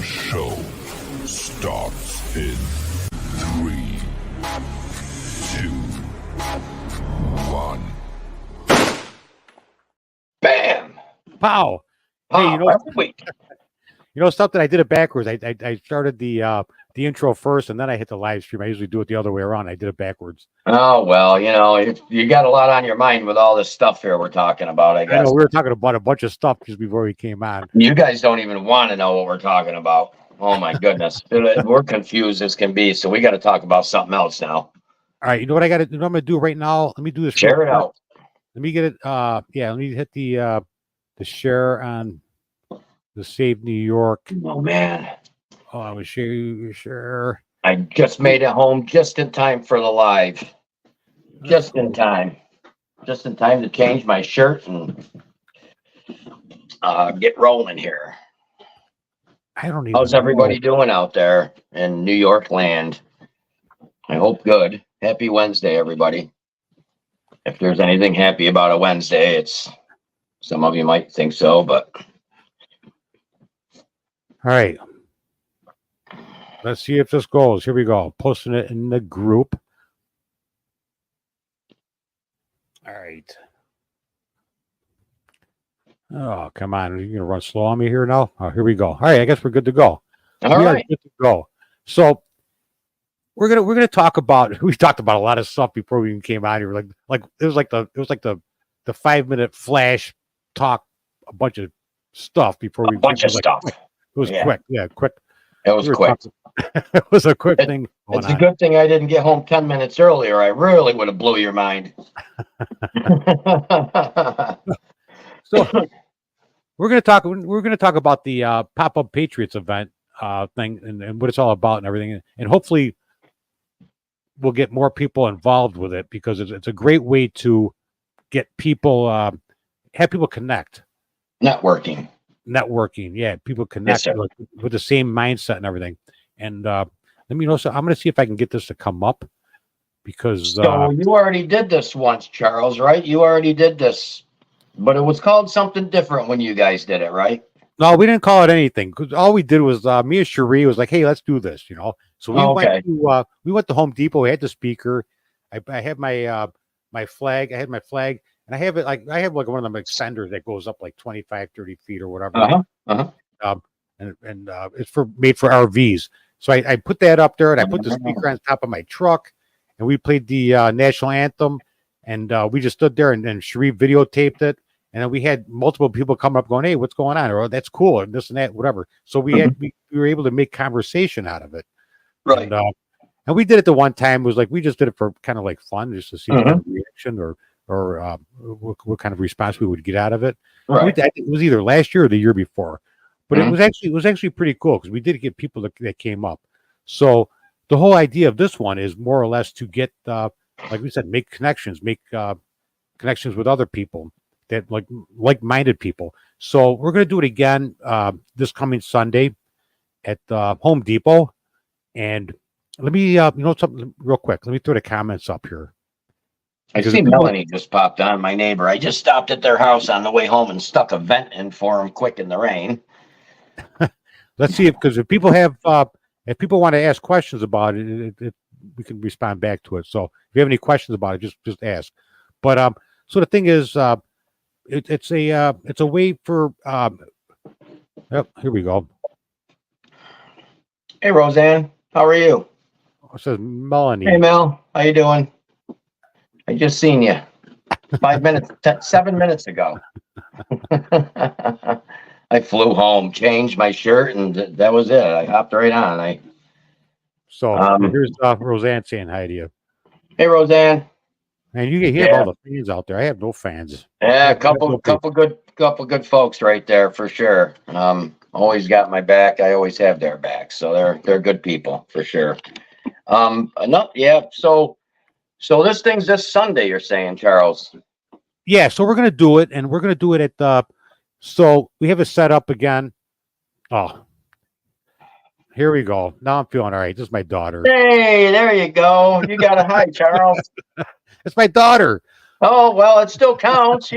The show starts in 3, 2, 1. Bam! Pow! Hey, Something, I did it backwards. I started the intro first, and then I hit the live stream. I usually do it the other way around. I did it backwards. Oh, well, you got a lot on your mind with all this stuff here we're talking about, I guess. I know, we were talking about a bunch of stuff just before we came on. You guys don't even want to know what we're talking about. Oh, my goodness. We're confused as can be, so we got to talk about something else now. All right, you know what I'm going to do right now? Let me do this. Share it out. Let me get it. Let me hit the share on the Save New York. Oh, man. Oh, I was share. I just made it home just in time for the live. Just in time. Just in time to change my shirt and get rolling here. I don't even How's everybody doing out there in New York land? I hope good. Happy Wednesday, everybody. If there's anything happy about a Wednesday, it's some of you might think so, but all right. Let's see if this goes. Here we go. Posting it in the group. All right. Oh, come on. Are you going to run slow on me here now? Oh, here we go. All right. I guess we're good to go. All right. Good to go. So we're gonna talk about. We talked about a lot of stuff before we even came out here. Like it was like the 5-minute flash talk, a bunch of stuff before we. A bunch of stuff. It was quick. Yeah, quick. It was quick. It was a quick thing. It's a good thing I didn't get home 10 minutes earlier. I really would have blew your mind. So we're gonna talk about the Pop Up Patriots event thing and what it's all about and everything, and hopefully we'll get more people involved with it because it's a great way to get people have people connect. Networking, yeah, people connect with the same mindset and everything. And let me know. So I'm going to see if I can get this to come up because so you already did this once, Charles, right? You already did this, but it was called something different when you guys did it, right? No, we didn't call it anything because all we did was me and Cherie was like, "Hey, let's do this," So we went to Home Depot. We had the speaker. I had my my flag. I had my flag, and I have it I have one of them extenders that goes up like 25, 30 feet or whatever. And it's made for RVs. So I put that up there, and I put the speaker on top of my truck, and we played the national anthem, and we just stood there, and Cherie videotaped it. And then we had multiple people come up going, "Hey, what's going on?" Or "Oh, that's cool," and this and that, whatever. So we were able to make conversation out of it. Right. And we did it the one time. It was like we just did it for kind of like fun, just to see what kind of reaction or what kind of response we would get out of it. Right. It was either last year or the year before, but it was actually pretty cool because we did get people that came up. So the whole idea of this one is more or less to get, like we said, make connections with other people. That like-minded people. So we're going to do it again this coming Sunday at Home Depot. And let me, something real quick. Let me throw the comments up here. I see Melanie just popped on, my neighbor. I just stopped at their house on the way home and stuck a vent in for them quick in the rain. Let's see because if people want to ask questions about it, we can respond back to it. So if you have any questions about it, just ask. But so the thing is. It's a way for here we go. Hey Roseanne, how are you? It says Melanie. Hey Mel, how you doing? I just seen you 7 minutes ago. I flew home, changed my shirt, and that was it. I hopped right on. Here's Roseanne saying hi to you. Hey Roseanne. And you have all the fans out there. I have no fans. Yeah, a couple good folks right there for sure. Always got my back. I always have their back. So they're good people for sure. So this thing's this Sunday, you're saying, Charles? Yeah. So we're gonna do it, and we're gonna do it at the. So we have it set up again. Oh, here we go. Now I'm feeling all right. This is my daughter. Hey, there you go. You got a hi, Charles. It's my daughter. Oh, well, it still counts,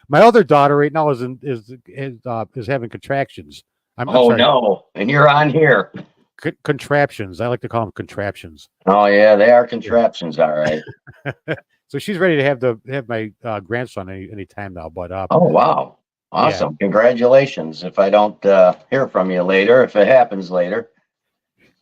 My other daughter right now is having contractions. I'm Oh sorry, no, and you're on here. contraptions. I like to call them contraptions. Oh yeah, they are Yeah. contraptions, all right. So she's ready to have my grandson any time now. But Oh wow. yeah, Awesome. Congratulations. If I don't hear from you later, if it happens later.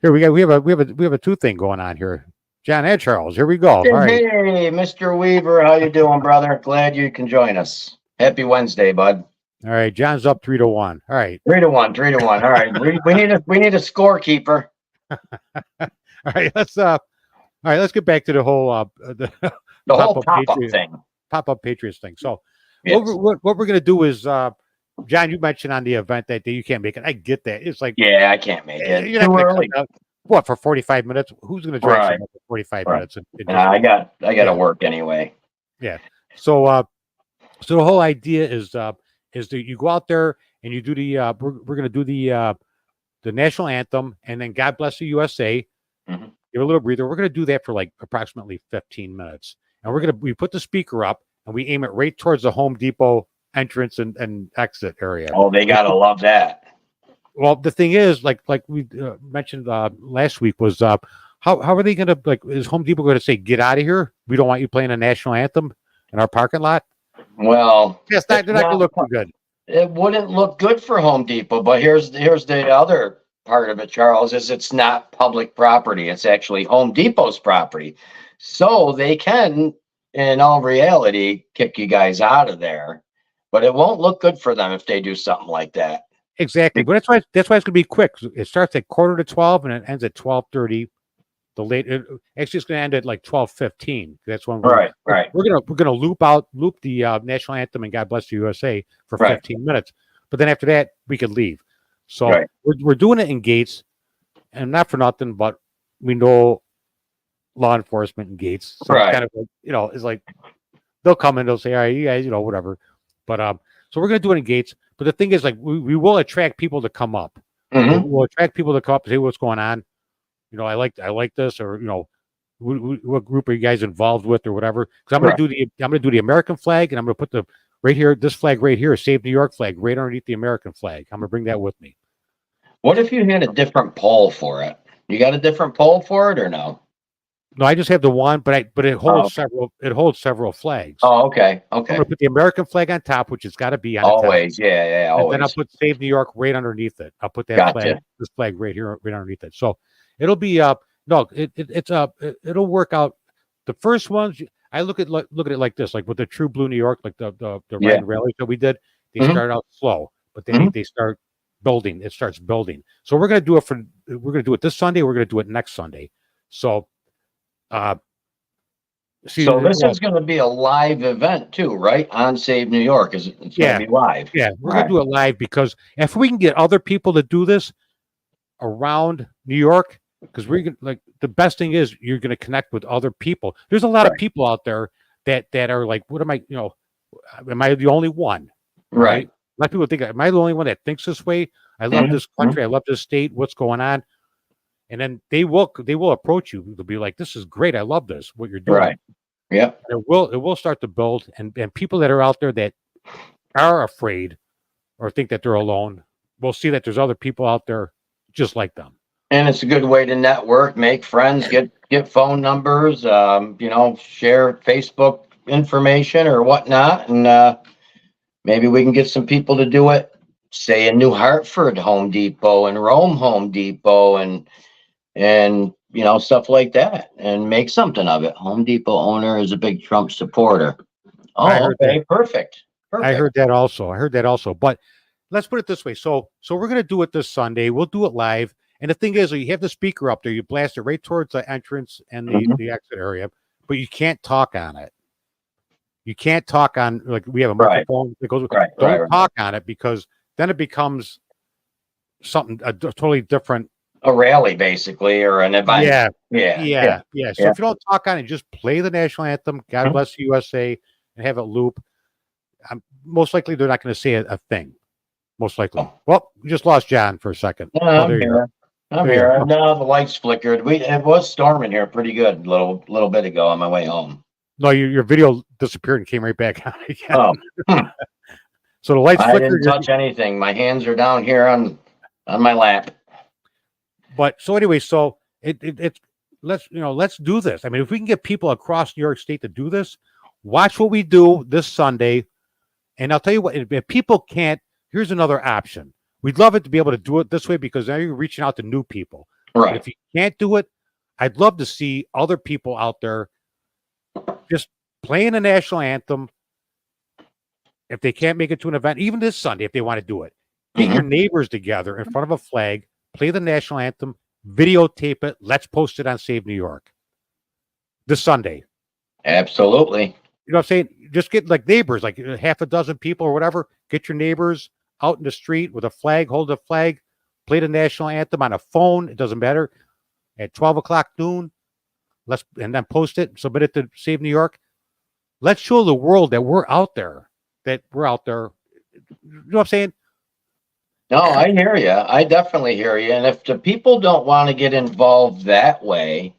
here we have a two thing going on here. John and Charles. Here we go. All right. Hey, Mr. Weaver, how you doing, brother? Glad you can join us. Happy Wednesday, bud. All right. John's up 3-1. All right. 3-1, 3-1. All right. We need a scorekeeper. All right. Let's get back to the whole The whole pop-up thing. Pop Up Patriots thing. So Yes. what we're gonna do is John, you mentioned on the event that day you can't make it. I get that. It's like Yeah, I can't make it. you're not Too gonna early. come out, what, for 45 minutes? Who's gonna drive Right. someone for 45 Right. minutes? I got to Yeah. work anyway. Yeah. So so the whole idea is that you go out there and you do the we're gonna do the national anthem and then God Bless the USA. Mhm. Give a little breather. We're gonna do that for like approximately 15 minutes. And we put the speaker up and we aim it right towards the Home Depot entrance and exit area. Oh, they got to love that. Well, the thing is, like we mentioned last week, was how are they going to, like, is Home Depot going to say, get out of here? We don't want you playing a national anthem in our parking lot? Well, Yes, they're not going to look too good. it wouldn't look good for Home Depot, but here's the other part of it, Charles, is it's not public property. It's actually Home Depot's property. So they can, in all reality, kick you guys out of there. But it won't look good for them if they do something like that. Exactly. But that's why it's going to be quick. It starts at 11:45 and it ends at 12:30. Actually it's going to end at like 12:15. That's when Right. we're gonna loop the national anthem and God Bless the USA for Right. 15 minutes. But then after that, we could leave. So Right. we're doing it in Gates, and not for nothing, but we know law enforcement in Gates. So Right. it's kind of like, it's like they'll come in, they'll say, all right, you guys, whatever. But so we're gonna do it in Gates. But the thing is, like, we will attract people to come up. Mhm. We'll attract people to come up and say what's going on. I like this, or what group are you guys involved with, or whatever. Because I'm gonna do the American flag, and I'm gonna put the right here, this flag right here, Save New York flag, right underneath the American flag. I'm gonna bring that with me. What if you had a different pole for it? You got a different pole for it or no? No, I just have the one, but it holds okay. several. It holds several flags. Oh, okay. I'm Okay. gonna put the American flag on top, which has got to be on the top. Always. Yeah. And Always. then I'll put Save New York right underneath it. I'll put that Gotcha. this flag right here, right underneath it. So it'll be it'll work out. The first ones I look at it like this, like with the True Blue New York, like the Yeah. rallies that we did. They Mhm. start out slow, but then they start building. It starts building. So we're gonna do it this Sunday. We're gonna do it next Sunday. So So this is going to be a live event too, right? On Save New York. It's going to be live. Yeah, we're gonna do it live, because if we can get other people to do this around New York, because we're gonna, like, the best thing is you're gonna connect with other people. There's a lot of people out there that are like, what am I? Am I the only one? Right. A lot of people think, am I the only one that thinks this way? I love this country. I love this state. What's going on? And then they will approach you. They'll be like, this is great. I love this, what you're doing. Right. Yeah. It will start to build, and people that are out there that are afraid or think that they're alone will see that there's other people out there just like them. And it's a good way to network, make friends, get phone numbers, share Facebook information or whatnot. And maybe we can get some people to do it, say in New Hartford Home Depot and Rome Home Depot and stuff like that, and make something of it. Home Depot owner is a big Trump supporter. Oh, okay, perfect. I heard that also. But let's put it this way. So we're going to do it this Sunday. We'll do it live. And the thing is, you have the speaker up there. You blast it right towards the entrance and the exit area, but you can't talk on it. You can't talk on, like, we have a microphone that goes. Don't talk on it, because then it becomes something totally different. A rally, basically, or an event. Yeah. So if you don't talk on it, just play the national anthem, God Bless the USA, and have it loop. Most likely, they're not going to say a thing. Most likely. Well, we just lost John for a second. I'm here. No, the lights flickered. It was storming here pretty good a little bit ago on my way home. No, your video disappeared and came right back on again. Oh, So the lights I flickered. didn't touch anything. My hands are down here on my lap. But so anyway, so it's let's do this. I mean, if we can get people across New York State to do this, watch what we do this Sunday. And I'll tell you what, if people can't, here's another option. We'd love it to be able to do it this way because now you're reaching out to new people. Right. But if you can't do it, I'd love to see other people out there just playing the national anthem. If they can't make it to an event, even this Sunday, if they want to do it, get your neighbors together in front of a flag, play the national anthem, videotape it. Let's post it on Save New York this Sunday. Absolutely. You know what I'm saying? Just get like neighbors, like half a dozen people or whatever. Get your neighbors out in the street with a flag, hold a flag, play the national anthem on a phone. It doesn't matter. At 12 o'clock noon, and then post it, submit it to Save New York. Let's show the world that we're out there. You know what I'm saying? No, I hear you. I definitely hear you. And if the people don't want to get involved that way,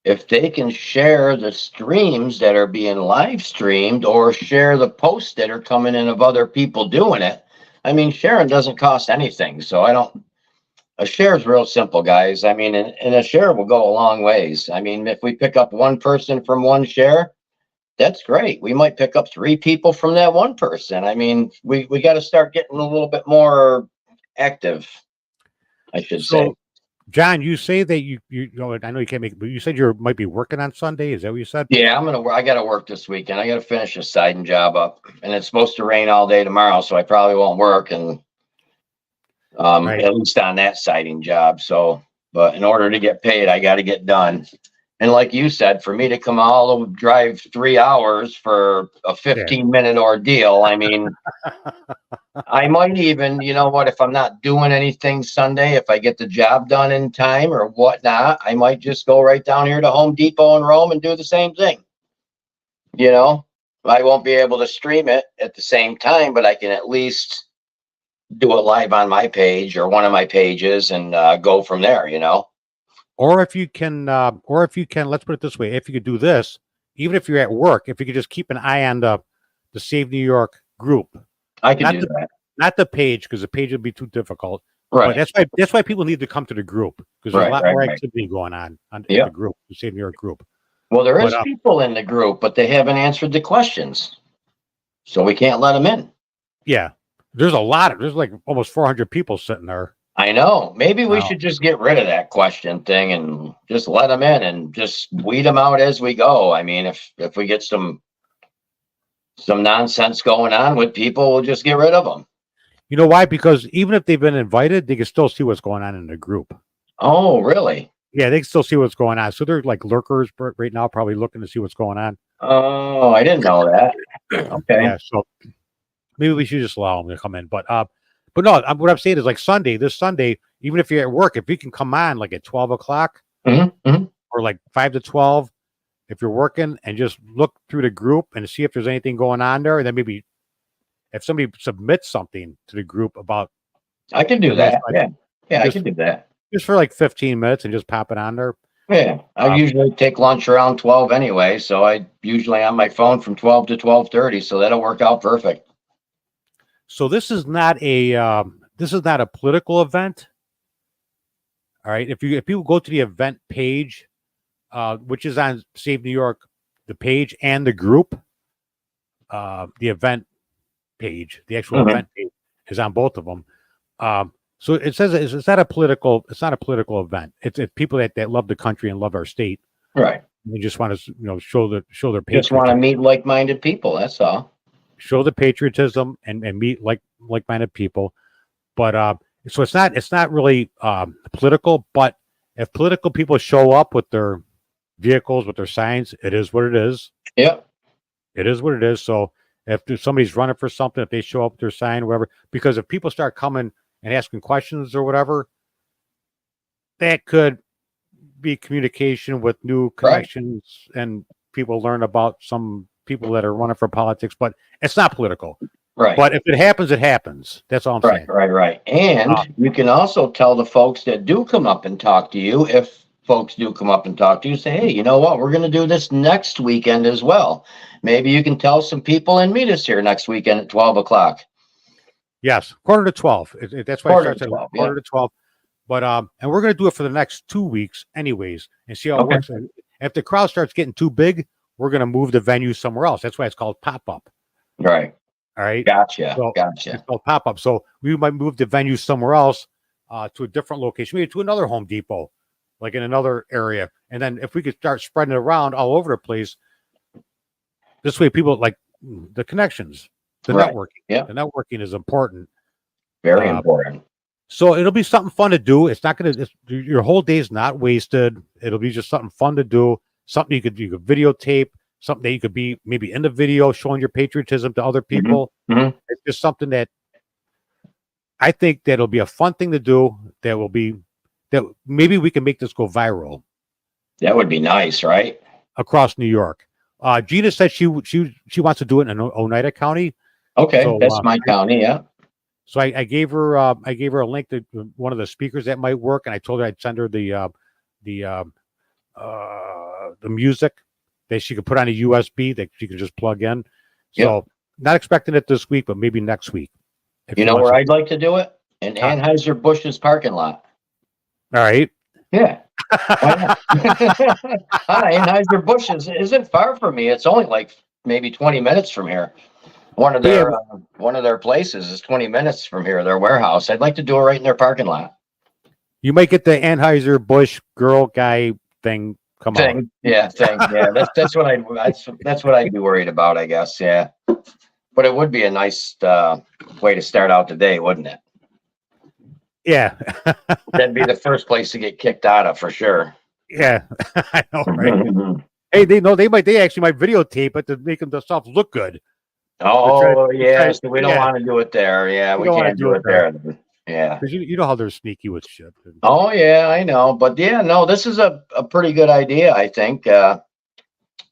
if they can share the streams that are being live streamed or share the posts that are coming in of other people doing it, I mean, sharing doesn't cost anything. So a share is real simple, guys. I mean, and a share will go a long ways. I mean, if we pick up one person from one share, that's great. We might pick up 3 people from that one person. I mean, we got to start getting a little bit more active, I should say. John, you say that you know, I know you can't make it, but you said you might be working on Sunday. Is that what you said? Yeah, I got to work this weekend. I got to finish a siding job up, and it's supposed to rain all day tomorrow, so I probably won't work. And Right. at least on that siding job. So, but in order to get paid, I got to get done. And like you said, for me to come all the drive 3 hours for a 15-minute ordeal, I mean, I might even, you know what, if I'm not doing anything Sunday, if I get the job done in time or whatnot, I might just go right down here to Home Depot in Rome and do the same thing. You know, I won't be able to stream it at the same time, but I can at least do it live on my page or one of my pages and go from there, you know. Or if you can, let's put it this way: if you could do this, even if you're at work, if you could just keep an eye on the Save New York group, I can do that. Not the page, because the page would be too difficult. Right. But that's why people need to come to the group, because there's a lot more activity going on in the group, the Save New York group. Well, there is people in the group, but they haven't answered the questions, so we can't let them in. Yeah, there's like almost 400 people sitting there. I know. Maybe we should just get rid of that question thing and just let them in and just weed them out as we go. I mean, if we get some nonsense going on with people, we'll just get rid of them. You know why? Because even if they've been invited, they can still see what's going on in the group. Oh, really? Yeah, they can still see what's going on. So they're like lurkers right now, probably looking to see what's going on. Oh, I didn't know that. Okay. Yeah, so maybe we should just allow them to come in. But no, what I'm saying is like this Sunday, even if you're at work, if you can come on like at 12 o'clock or like 5 to 12, if you're working, and just look through the group and see if there's anything going on there. And then maybe if somebody submits something to the group about. I can do that. Yeah, I can do that. Just for like 15 minutes and just pop it on there. Yeah, I usually take lunch around 12 anyway. So I usually on my phone from 12 to 12:30. So that'll work out perfect. So this is not a political event. All right. If people go to the event page, which is on Save New York, the page and the group, the event page, the actual event page is on both of them. So it says it's not a political event. It's people that love the country and love our state. Right. They just want to show their just want to meet like-minded people. That's all. Show the patriotism and meet like-minded people. But so it's not really political, but if political people show up with their vehicles, with their signs, it is what it is. Yep. It is what it is. So if somebody's running for something, if they show up with their sign, whatever, because if people start coming and asking questions or whatever, that could be communication with new connections, and people learn about some people that are running for politics, but it's not political. Right. But if it happens, it happens. That's all I'm saying. Right. And you can also tell the folks that do come up and talk to you, if folks do come up and talk to you, say, hey, you know what? We're going to do this next weekend as well. Maybe you can tell some people and meet us here next weekend at 12 o'clock. Yes, quarter to 12. That's why it starts at 12, quarter to 12. But and we're going to do it for the next 2 weeks, anyways, and see how it works. And if the crowd starts getting too big, we're going to move the venue somewhere else. That's why it's called Pop Up. Right. All right. Gotcha. So Gotcha. It's called Pop Up. So we might move the venue somewhere else, to a different location, maybe to another Home Depot, like in another area. And then if we could start spreading it around all over the place, this way people like the connections, the networking. Yeah. The networking is important. Very important. So it'll be something fun to do. It's not going to, your whole day is not wasted. It'll be just something fun to do. Something you could videotape, something that you could be maybe in the video showing your patriotism to other people. Mm-hmm. It's just something that I think that'll be a fun thing to do. That maybe we can make this go viral. That would be nice, right? Across New York. Gina said she wants to do it in Oneida County. Okay, so, that's my county, yeah. So I gave her a link to one of the speakers that might work, and I told her I'd send her the music that she could put on a USB that she could just plug in. So not expecting it this week, but maybe next week. You know where I'd like to do it? In Anheuser-Busch's parking lot. All right. Yeah. Why not? Anheuser-Busch isn't far from me. It's only like maybe 20 minutes from here. One of their places is 20 minutes from here, their warehouse. I'd like to do it right in their parking lot. You might get the Anheuser-Busch girl guy thing come out. Yeah, that's what I'd be worried about, I guess. Yeah. But it would be a nice way to start out the day, wouldn't it? Yeah. That'd be the first place to get kicked out of for sure. Yeah. I know, right? Hey, they actually might videotape it to make them stuff look good. Oh, yeah. So we don't want to do it there. Yeah, we can't do it there. Yeah. Because you know how they're sneaky with shit. Oh, yeah, I know. But yeah, no, this is a pretty good idea, I think.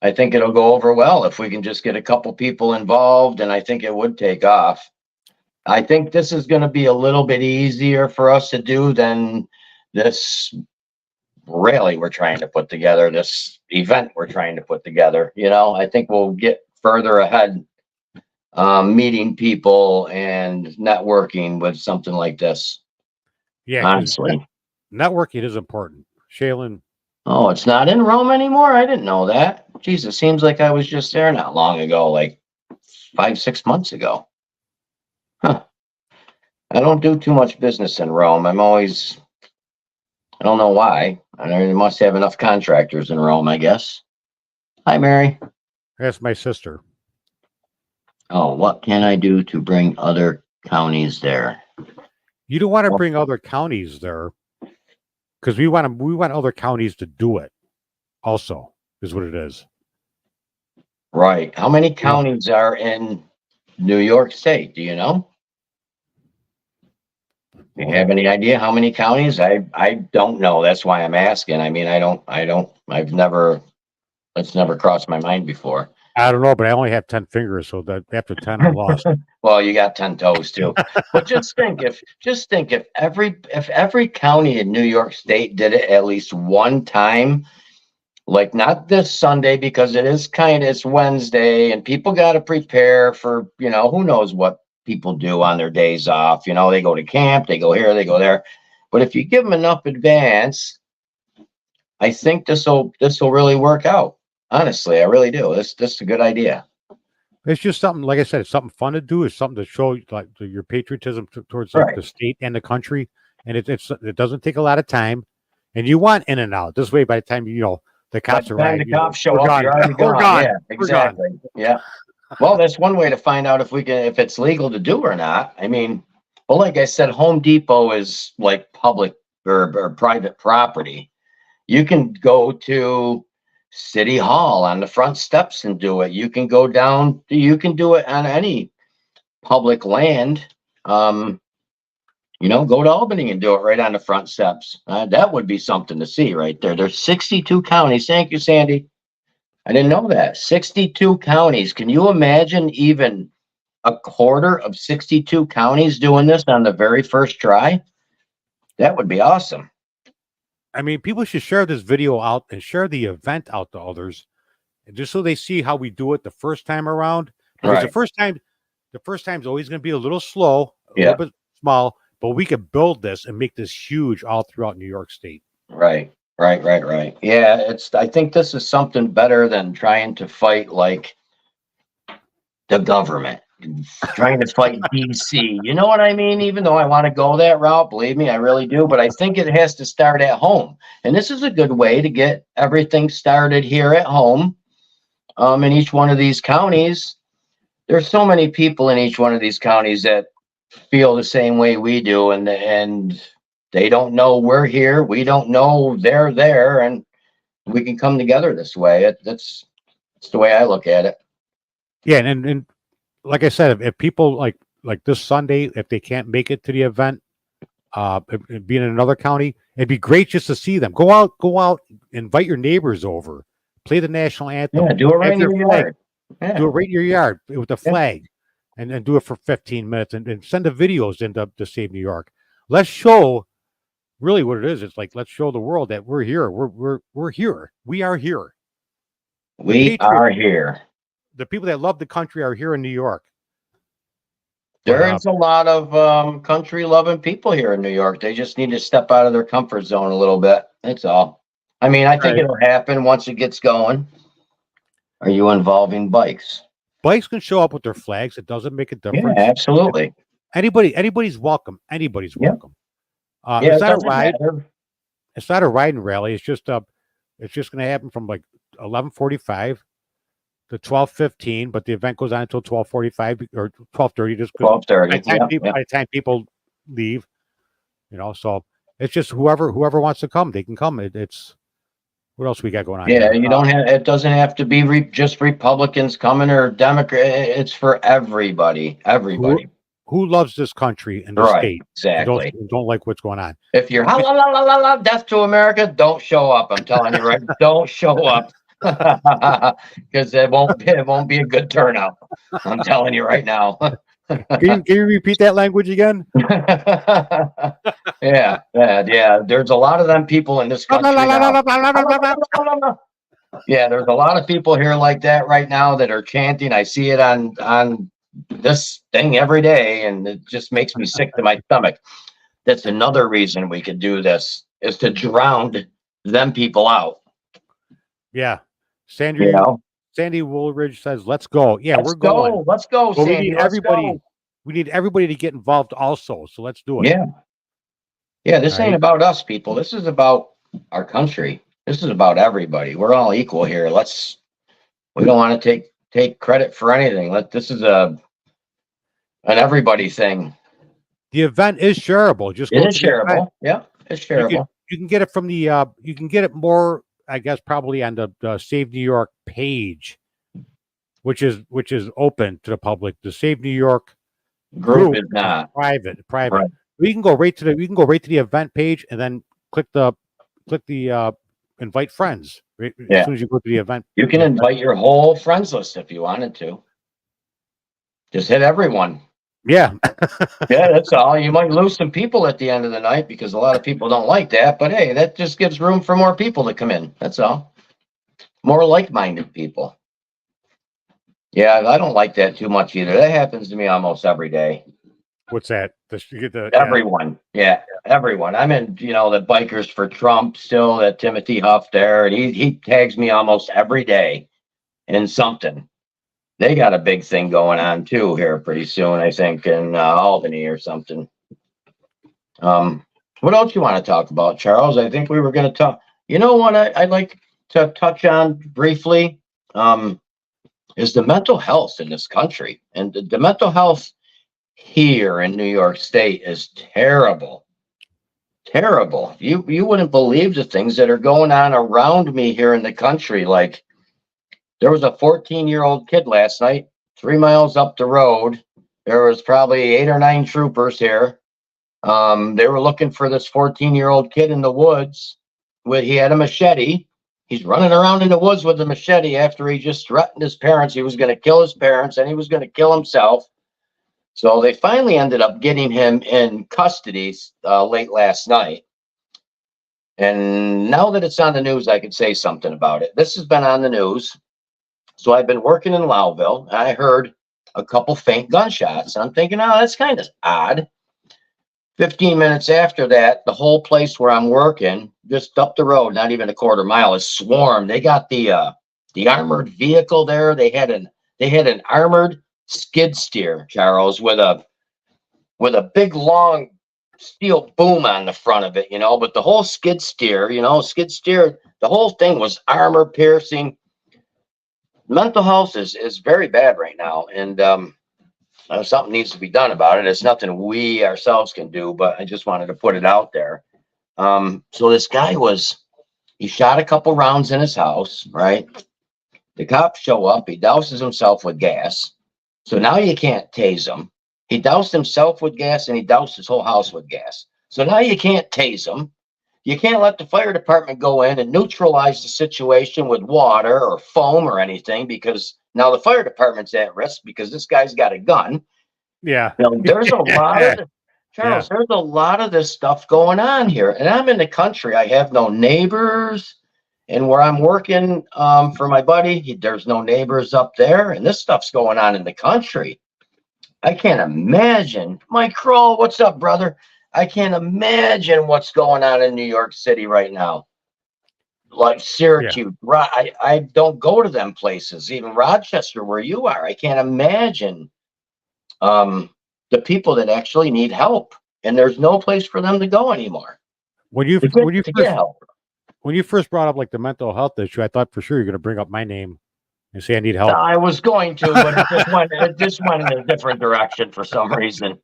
I think it'll go over well if we can just get a couple people involved, and I think it would take off. I think this is going to be a little bit easier for us to do than this rally we're trying to put together, this event we're trying to put together. You know, I think we'll get further ahead meeting people and networking with something like this. Yeah, honestly. Networking is important. Shaylin. Oh, it's not in Rome anymore? I didn't know that. Jeez, it seems like I was just there not long ago, like 5-6 months ago. Huh. I don't do too much business in Rome. I don't know why. I must have enough contractors in Rome, I guess. Hi, Mary. That's my sister. Oh, what can I do to bring other counties there? You don't want to bring other counties there because we want other counties to do it also, is what it is. Right. How many counties are in New York State? Do you know? Do you have any idea how many counties? I don't know. That's why I'm asking. I mean, it's never crossed my mind before. I don't know, but I only have 10 fingers, so that after 10 I lost. Well, you got 10 toes too. But just think if every county in New York State did it at least one time, like not this Sunday because it's Wednesday and people got to prepare for, who knows what people do on their days off. They go to camp, they go here, they go there. But if you give them enough advance, I think this will really work out. Honestly, I really do. This is a good idea. It's just something, like I said, it's something fun to do. It's something to show like your patriotism towards the state and the country. And it doesn't take a lot of time. And you want in and out. This way, by the time the cops the cops show up, you're already gone. Yeah, exactly. Yeah. Well, that's one way to find out if it's legal to do or not. I mean, well, like I said, Home Depot is like public or private property. You can go to City Hall on the front steps and do it. You can go down. You can do it on any public land. Go to Albany and do it right on the front steps. That would be something to see right there. There's 62 counties. Thank you, Sandy. I didn't know that. 62 counties. Can you imagine even a quarter of 62 counties doing this on the very first try? That would be awesome. I mean, people should share this video out and share the event out to others, and just so they see how we do it the first time around. Because Right. the first time's always going to be a little slow, a Yeah. little bit small, but we could build this and make this huge all throughout New York State. Right. Right. Right. Right. Yeah. I think this is something better than trying to fight like the government, trying to fight DC. You know what I mean? Even though I want to go that route, believe me, I really do. But I think it has to start at home. And this is a good way to get everything started here at home. In each one of these counties, there's so many people in each one of these counties that feel the same way we do. And they don't know we're here. We don't know they're there. And we can come together this way. That's the way I look at it. Yeah, and like I said, if people like this Sunday, if they can't make it to the event, being in another county, it'd be great just to see them. Go out, invite your neighbors over, play the national anthem. Yeah, do it right have in your flag, yard. Yeah. do it right in your yard with the flag, and then do it for 15 minutes, and send the videos into to Save New York. Let's show really what it is. It's like let's show the world that we're here. We're here. We are here. We are here. The people that love the country are here in New York. There's a lot of country loving people here in New York. They just need to step out of their comfort zone a little bit. That's all. I mean, I think it'll happen once it gets going. Are you involving bikes? Bikes can show up with their flags. It doesn't make a difference. Yeah, absolutely. Anybody's welcome. Anybody's welcome. Yeah, it's not a ride. Matter. It's not a ride and rally. It's just going to happen from like 11:45 to 12:15, but the event goes on until 12:45 or 12:30. Just 12:30. By the time people leave, so it's just whoever wants to come, they can come. It's what else we got going on? Yeah, here? you don't have. It doesn't have to be just Republicans coming or Democrat. It's for everybody. Everybody. Who loves this country and the state? Exactly. Don't like what's going on. If you're death to America, don't show up. I'm telling you, right? Don't show up. Because it won't be a good turnout. I'm telling you right now. Can you repeat that language again? Yeah. There's a lot of them people in this country now. Yeah, there's a lot of people here like that right now that are chanting. I see it on this thing every day, and it just makes me sick to my stomach. That's another reason we could do this, is to drown them people out. Yeah. Sandy Woolridge says, let's go. Yeah, we're going. Let's go, But Sandy. we need everybody. We need everybody to get involved also. So let's do it. Yeah. Yeah, this ain't about us, people. This is about our country. This is about everybody. We're all equal here. We don't want to take credit for anything. This is an everybody thing. The event is shareable. It is shareable. Yeah, it's shareable. You can get it from the you can get it more, I guess, probably on the Save New York page, which is open to the public. The Save New York group is not private. Right. We can go right to the event page and then click the invite friends. Right? Yeah. As soon as you go to the event, you can invite your whole friends list if you wanted to. Just hit everyone. Yeah. Yeah, that's all. You might lose some people at the end of the night because a lot of people don't like that. But hey, that just gives room for more people to come in. That's all. More like-minded people. Yeah, I don't like that too much either. That happens to me almost every day. What's that? Everyone. Yeah, everyone. I'm in, the Bikers for Trump still, that Timothy Huff there, and he tags me almost every day in something. They got a big thing going on too here pretty soon, I think, in Albany or something. What else you want to talk about, Charles? I think we were going to talk. You know what I'd like to touch on briefly is the mental health in this country. And the mental health here in New York State is terrible. Terrible. You wouldn't believe the things that are going on around me here in the country. Like, there was a 14-year-old kid last night, 3 miles up the road. There was probably 8 or 9 troopers here. They were looking for this 14-year-old kid in the woods. He had a machete. He's running around in the woods with a machete after he just threatened his parents. He was going to kill his parents and he was going to kill himself. So they finally ended up getting him in custody late last night. And now that it's on the news, I could say something about it. This has been on the news. So I've been working in Lowville, and I heard a couple faint gunshots. And I'm thinking, oh, that's kind of odd. 15 minutes after that, the whole place where I'm working, just up the road, not even a quarter mile, is swarmed. They got the armored vehicle there. They had an armored skid steer, Charles, with a big long steel boom on the front of it, but the whole skid steer, the whole thing was armor piercing. Mental health is very bad right now, and something needs to be done about it. It's nothing we ourselves can do, but I just wanted to put it out there. So this guy he shot a couple rounds in his house, right? The cops show up, he douses himself with gas. So now you can't tase him. He doused himself with gas and he doused his whole house with gas. So now you can't tase him. You can't let the fire department go in and neutralize the situation with water or foam or anything, because now the fire department's at risk because this guy's got a gun. Yeah. There's a lot of Charles, there's a lot of this stuff going on here. And I'm in the country. I have no neighbors. And where I'm working for my buddy, there's no neighbors up there. And this stuff's going on in the country. I can't imagine. Mike Kroll, what's up, brother? I can't imagine what's going on in New York City right now. Like Syracuse. I don't go to them places. Even Rochester, where you are. I can't imagine the people that actually need help. And there's no place for them to go anymore. When you first brought up like the mental health issue, I thought for sure you're going to bring up my name and say I need help. I was going to, but it just went in a different direction for some reason.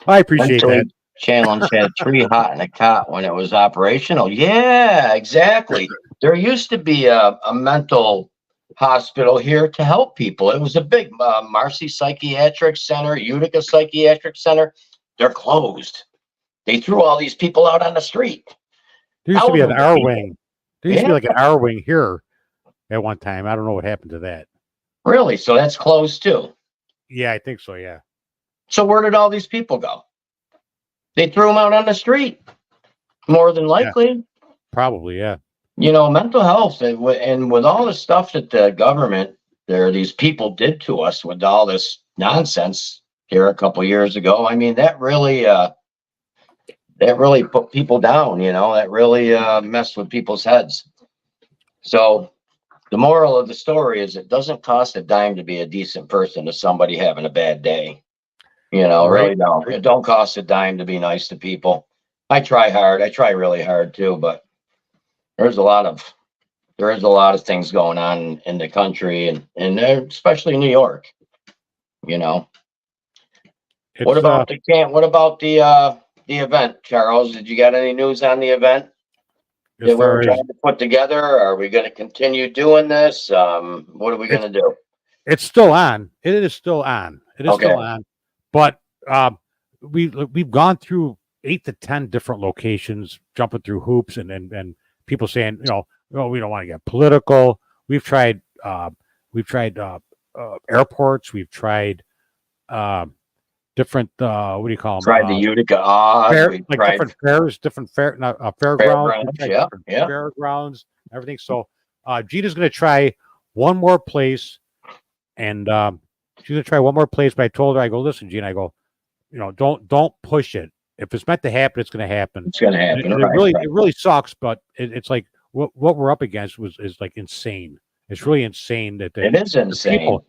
I appreciate that. Challenge had a tree hot in a cot when it was operational. Yeah, exactly. There used to be a mental hospital here to help people. It was a big Marcy Psychiatric Center, Utica Psychiatric Center. They're closed. They threw all these people out on the street. There used to be an hour wing. There used to be like an hour wing here at one time. I don't know what happened to that. Really? So that's closed too? Yeah, I think so, yeah. So where did all these people go? They threw them out on the street, more than likely. Yeah, probably, yeah. Mental health, and with all the stuff that the government, these people did to us with all this nonsense here a couple years ago. I mean, that really put people down. That really messed with people's heads. So the moral of the story is it doesn't cost a dime to be a decent person to somebody having a bad day. Right. Really don't. It don't cost a dime to be nice to people. I try hard. I try really hard too, but there is a lot of things going on in the country and especially New York. What about the event, Charles? Did you got any news on the event that we're trying to put together? Are we going to continue doing this? What are we going to do? It's still on. It is still on. It is still on. But we've gone through 8 to 10 different locations, jumping through hoops, and people saying, we don't want to get political. We've tried airports. We've tried different what do you call them? Tried the Utica different fairs, fairgrounds. Fairgrounds, everything. So Gina's going to try one more place, and she's going to try one more place. But I told her, I go, listen, Gina, I go, don't push it. If it's meant to happen, it's going to happen. It's going to happen. It really sucks, but it's like what we're up against is like insane. It's really insane that it is insane.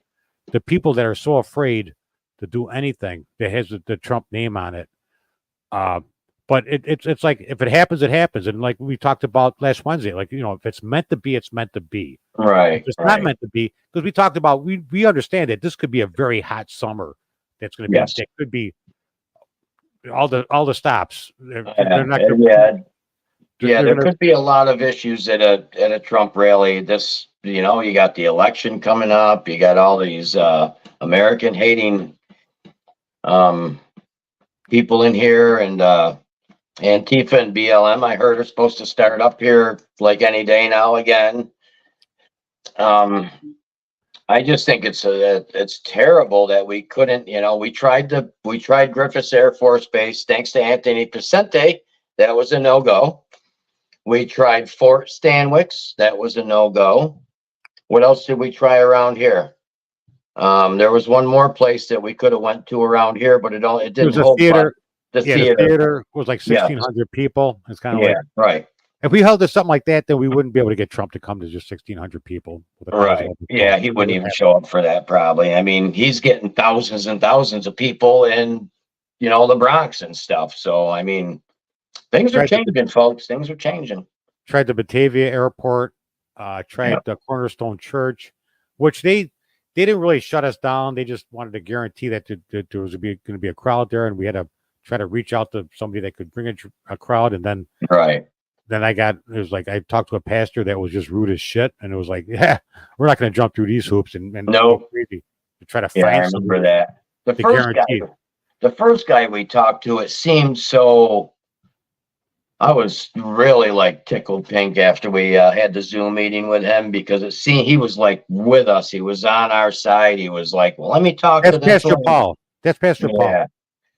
The people that are so afraid to do anything that has the Trump name on it. But it's like if it happens, it happens. And like we talked about last Wednesday, like if it's meant to be, it's meant to be. Right. If it's not meant to be, because we talked about we understand that this could be a very hot summer. That's going to be it could be all the stops. They're not gonna, there could be a lot of issues at a Trump rally. This, you got the election coming up. You got all these American hating people in here, and Antifa and BLM, I heard, are supposed to start up here like any day now again. I just think it's terrible that we couldn't, we tried Griffiths Air Force Base, thanks to Anthony Picente. That was a no-go. We tried Fort Stanwix. That was a no-go. What else did we try around here? There was one more place that we could have went to around here, but it It didn't was a hold. theater. The Yeah, theater. the theater was like Yeah. 1,600 people. It's kind of Yeah, like, right. if we held to something like that, then we wouldn't be able to get Trump to come to just 1,600 people. With Right. Yeah, he wouldn't even show up for that probably. I mean, he's getting thousands and thousands of people in, the Bronx and stuff. So, I mean, things are changing, folks. Things are changing. Tried the Batavia Airport, tried the Cornerstone Church, which they didn't really shut us down. They just wanted to guarantee that there was going to be a crowd there, and we had to try to reach out to somebody that could bring a crowd. And then then I talked to a pastor that was just rude as shit, and it was like, yeah, we're not going to jump through these hoops and no, crazy to try to find find somebody that. The first guy we talked to, it seemed so. I was really like tickled pink after we had the Zoom meeting with him, because it seemed he was like with us. He was on our side. He was like, well, let me talk to this Pastor Paul. That's Pastor Paul.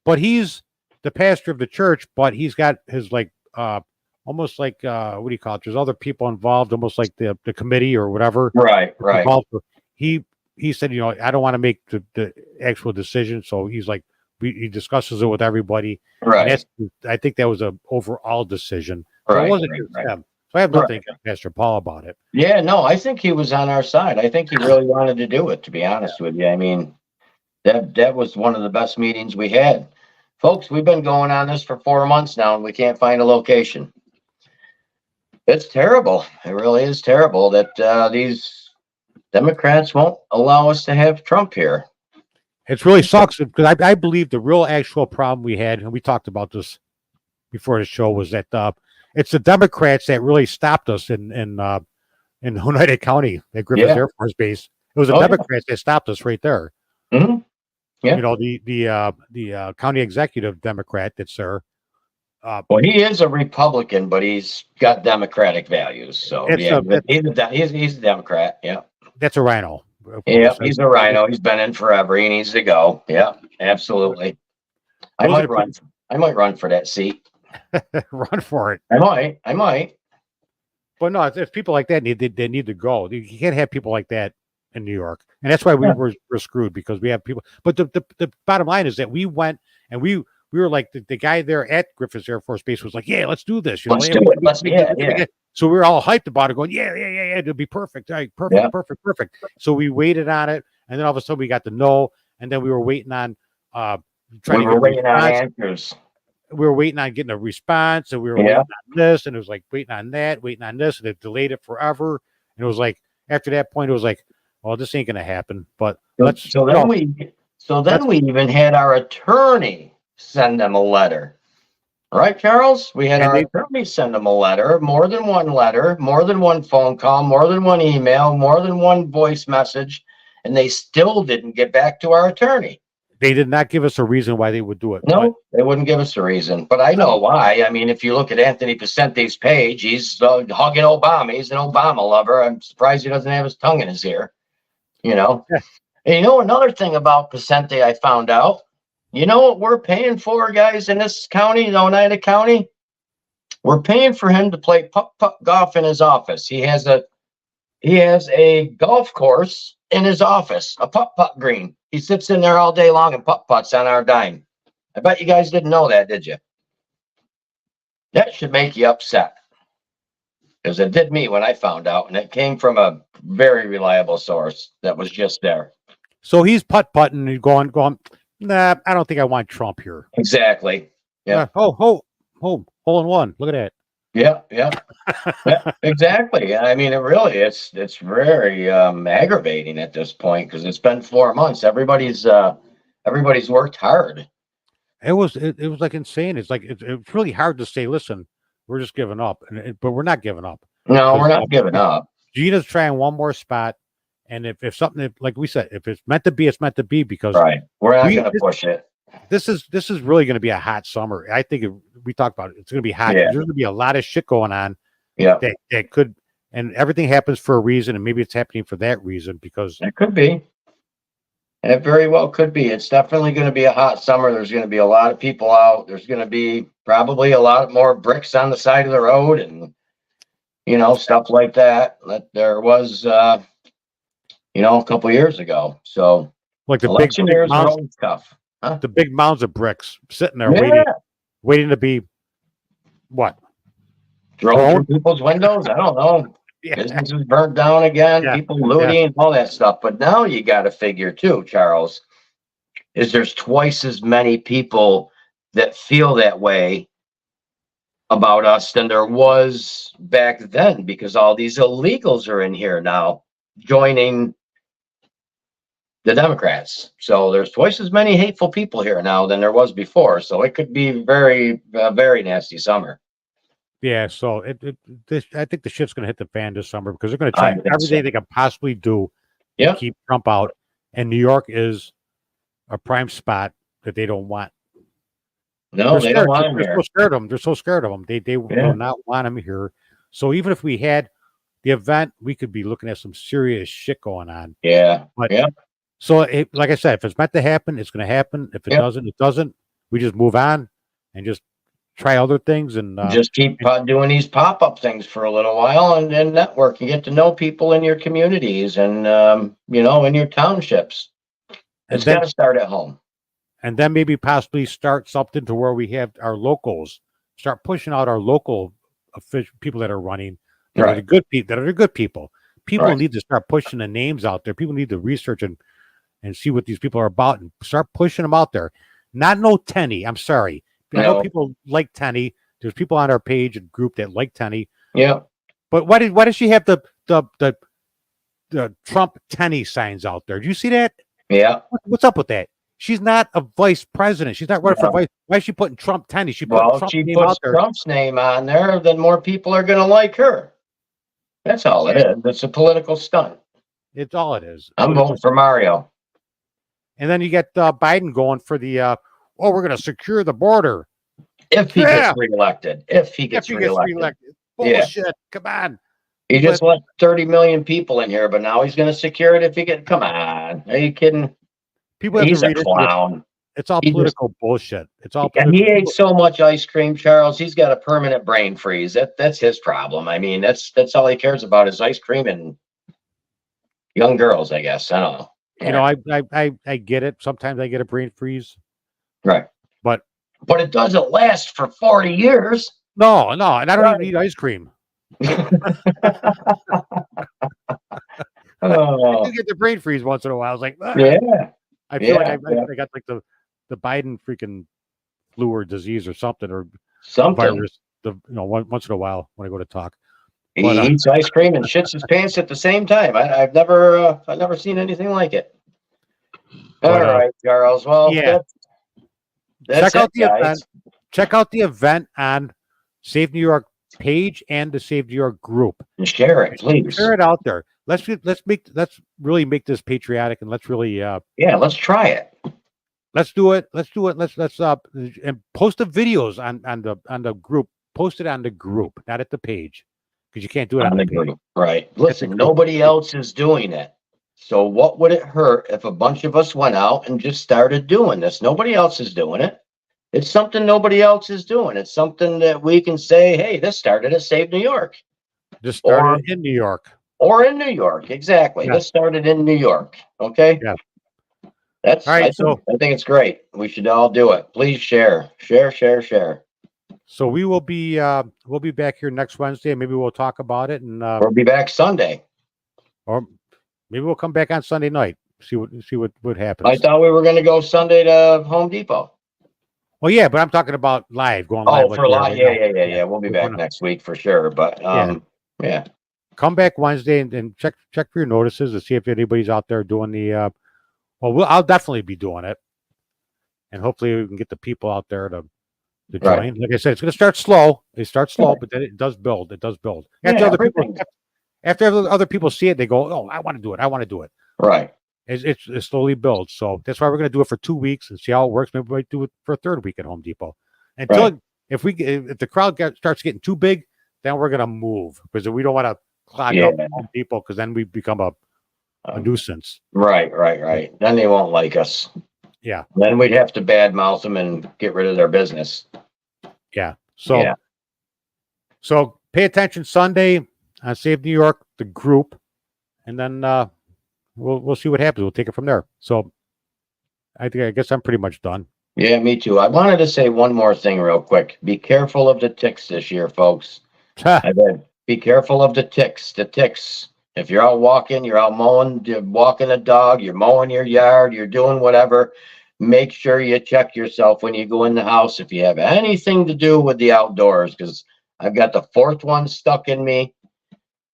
But he's the pastor of the church, but he's got his almost like what do you call it? There's other people involved, almost like the committee or whatever. Right. He said, I don't want to make the actual decision. So he's like, he discusses it with everybody. Right. I think that was an overall decision. So it wasn't just him. So I have nothing against Pastor Paul about it. Yeah, no, I think he was on our side. I think he really wanted to do it, to be honest with you. I mean, that was one of the best meetings we had. Folks, we've been going on this for 4 months now, and we can't find a location. It's terrible. It really is terrible that these Democrats won't allow us to have Trump here. It really sucks, because I believe the real actual problem we had, and we talked about this before the show, was that it's the Democrats that really stopped us in Oneida County at Griffith Air Force Base. It was the Democrats that stopped us right there. Mm-hmm. Yeah. The county executive Democrat that's there. Well, he is a Republican, but he's got Democratic values. So he's a Democrat. Yeah. That's a rhino. Yeah, he's a rhino. He's been in forever. He needs to go. Yeah, absolutely. I might run for that seat. Run for it. I might. But no, it's people like that they need to go. You can't have people like that in New York, and that's why we're screwed, because we have people. But the bottom line is that we went and we were like the guy there at Griffith Air Force Base was like, yeah, let's do this. Let's do it. So we were all hyped about it, going, yeah, it'll be perfect. Right, perfect. So we waited on it, and then all of a sudden we got the no, and then we were waiting on answers. We were waiting on getting a response, and we were waiting on this, and it was like waiting on this, and it delayed it forever. And it was like after that point, it was like, well, this ain't gonna happen. But then we even had our attorney send them a letter. Right, Charles? We had our attorney send them a letter, more than one phone call, more than one email, more than one voice message, and they still didn't get back to our attorney. They did not give us a reason why they would do it. No, they wouldn't give us a reason. But I know why. I mean, if you look at Anthony Pacente's page, he's hugging Obama. He's an Obama lover. I'm surprised he doesn't have his tongue in his ear. Yeah. And another thing about Pacente I found out, you know what we're paying for, guys, in this county, in Oneida County? We're paying for him to play putt-putt golf in his office. He has a golf course in his office, a putt-putt green. He sits in there all day long and putt-putts on our dime. I bet you guys didn't know that, did you? That should make you upset, because it did me when I found out, and it came from a very reliable source that was just there. So he's putt-putting and going, nah, I don't think I want Trump here. Exactly. Yeah. Hole in one. Look at that. Yeah, exactly. I mean, it's very aggravating at this point, because it's been 4 months. Everybody's worked hard. It was like insane. It's like it's really hard to say, listen, we're just giving up, but we're not giving up. No, we're not giving up. Gina's trying one more spot, and if something, like we said, if it's meant to be, it's meant to be, because we're not going to push it. This is really going to be a hot summer. I think we talked about it. It's going to be hot. There's going to be a lot of shit going on. Yeah, that could, and everything happens for a reason, and maybe it's happening for that reason, because it could be. It very well could be. It's definitely going to be a hot summer. There's going to be a lot of people out. There's going to be probably a lot more bricks on the side of the road, and stuff like that there was, a couple years ago. So Like the big, election big years are mounds, always tough. Huh? the big mounds of bricks sitting there Yeah. waiting to be what? Thrown through people's windows. I don't know. Yeah. Businesses burnt down again, Yeah. people looting, all that stuff. But now you got to figure too, Charles, is there's twice as many people that feel that way about us than there was back then, because all these illegals are in here now joining the Democrats. So there's twice as many hateful people here now than there was before. So it could be very, very nasty summer. Yeah, so I think the shit's going to hit the fan this summer because they're going to I try think everything so. they can possibly do to Yeah. keep Trump out. And New York is a prime spot that they don't want. No, they don't want him They're here. so scared of him. They're so scared of him. They will not want him here. So even if we had the event, we could be looking at some serious shit going on. Yeah. But, yeah. So, like I said, if it's meant to happen, it's going to happen. If it doesn't, it doesn't. We just move on and just try other things and Just keep doing these pop-up things for a little while and network and get to know people in your communities and, in your townships. It's got to start at home. And then maybe possibly start something to where we have our locals start pushing out our local official people that are running that are the good people. That are the good people. People need to start pushing the names out there. People need to research and see what these people are about and start pushing them out there. Not no Tenny. I'm sorry. I know people like Tenny. There's people on our page and group that like Tenny. Yeah. But why does she have the Trump Tenny signs out there? Do you see that? Yeah. What's up with that? She's not a vice president. She's not running for vice. Why is she putting Trump Tenny? She puts Trump's name on there, then more people are going to like her. That's all it is. It's a political stunt. It's all it is. I'm voting for Mario. And then you get Biden going for the we're going to secure the border. If he gets reelected. If he gets reelected. Bullshit. Yeah. Come on. He just let 30 million people in here, but now he's going to secure it if he get. Come on. Are you kidding? People have he's to read a clown. It's all political bullshit. It's all political. He ate so much ice cream, Charles. He's got a permanent brain freeze. That's his problem. I mean, that's all he cares about is ice cream and young girls, I guess. I don't know. I get it. Sometimes I get a brain freeze. Right. But it doesn't last for 40 years. No, and I don't even eat ice cream. I do get the brain freeze once in a while. I was like, yeah. I feel like I got like the Biden freaking flu or disease or something virus. Once in a while when I go to talk. He eats ice cream and shits his pants at the same time. I've never seen anything like it. All right, Charles. Well, that's check out the event. Check out the event on Save New York page and the Save New York group. And share it, please. Share it out there. Let's really make this patriotic and let's really let's try it. Let's do it. Let's and post the videos on the group. Post it on the group, not at the page. Because you can't do it on the group. Right. Listen, nobody else is doing it. So what would it hurt if a bunch of us went out and just started doing this? Nobody else is doing it. It's something nobody else is doing. It's something that we can say, hey, this started at Save New York. This started in New York. Or in New York. Exactly. Yeah. This started in New York. Okay. Yeah. That's all right. I think it's great. We should all do it. Please share. So we will be we'll be back here next Wednesday. Maybe we'll talk about it, and we'll be back Sunday, or maybe we'll come back on Sunday night. See what happens. I thought we were going to go Sunday to Home Depot. Well, yeah, but I'm talking about live, going live. Oh, for live, yeah. We'll be back next week for sure. But yeah. Come back Wednesday and check for your notices to see if anybody's out there doing the. I'll definitely be doing it, and hopefully we can get the people out there to join. Right. Like I said, it's going to start slow. It starts slow, but then it does build. After other people see it, they go, "Oh, I want to do it. Right. It slowly builds. So that's why we're going to do it for 2 weeks and see how it works. Maybe we might do it for a third week at Home Depot. Until if the crowd starts getting too big, then we're going to move because we don't want to clog up Home Depot because then we become a nuisance. Right. Then they won't like us. Yeah. Then we'd have to badmouth them and get rid of their business. Yeah. So pay attention Sunday. Save New York, the group, and then we'll see what happens. We'll take it from there. So I guess I'm pretty much done. Yeah, me too. I wanted to say one more thing real quick. Be careful of the ticks this year, folks. I bet. Be careful of the ticks. The ticks. If you're out walking, you're out mowing, you're walking a dog, you're mowing your yard, you're doing whatever, make sure you check yourself when you go in the house if you have anything to do with the outdoors, because I've got the fourth one stuck in me.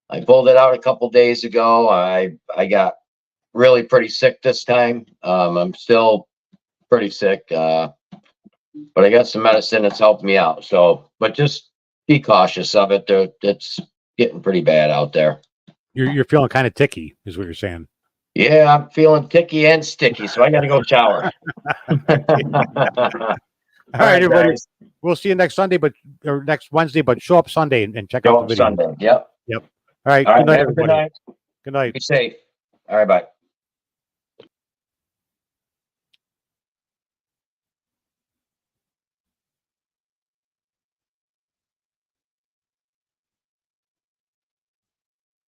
I pulled it out a couple days ago. I got really pretty sick this time. I'm still pretty sick, but I got some medicine that's helped me out. So, but just be cautious of it. It's getting pretty bad out there. You're feeling kind of ticky, is what you're saying. Yeah, I'm feeling ticky and sticky, so I got to go shower. All right, everybody. Guys. We'll see you next Sunday, or next Wednesday, but show up Sunday and check out the video. Sunday. Yep. All right. All right. Good night, Good everybody. night. Good night. Be safe. All right. Bye.